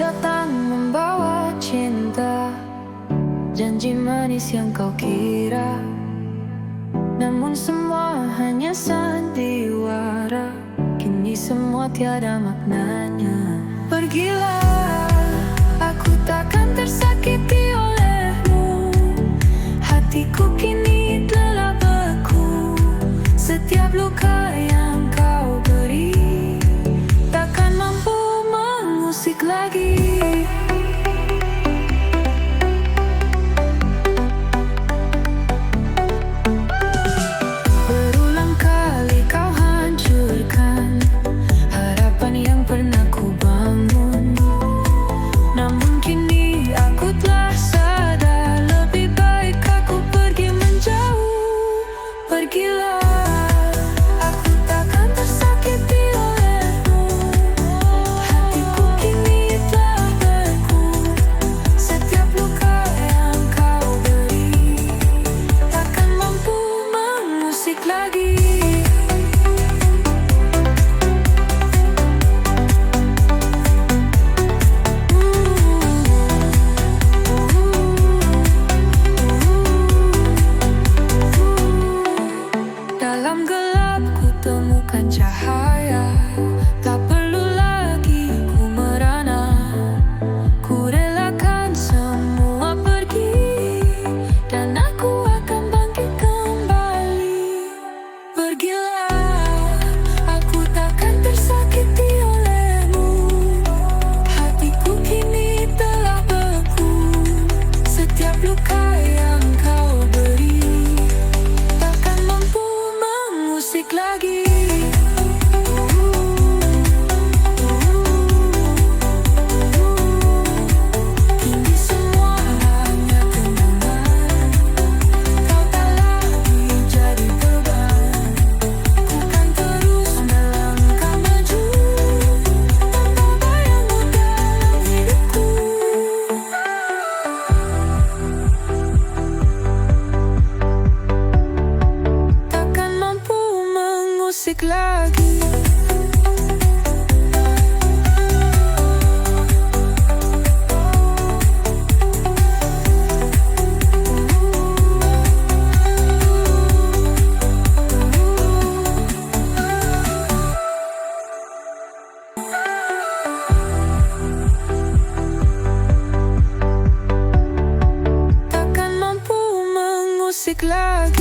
datang membawa cinta, janji manis yang kau kira, namun semua hanya sandiwara. Kini semua tiada maknanya. Pergilah, aku takkan tersakiti olehmu. Hatiku kini telah beku. Setiap luka yang kau beri takkan mampu mengusik lagi. Berulang kali kau hancurkan harapan yang pernah ku bangun, namun kini aku telah sadar, lebih baik aku pergi menjauh. Pergilah, aku takkan tersakiti olehmu. Hatiku kini telah beku. Setiap luka yang kau beri takkan mampu mengusik lagi. Dalam gelap ku temukan cahaya, tak perlu lagi ku merana. Ku relakan semua pergi, dan aku akan bangkit kembali. Pergilah, aku takkan tersakiti olehmu. Hatiku kini telah beku. Setiap luka yang kau beri takkan mampu mengusik lagi. Kini semua hanya kenangan. Kau tak lagi jadi beban. Ku kan terus melangkah maju tanpa bayangmu dalam hidupku. Takkan mampu mengusik lagi. Takkan mampu mengusik lagi.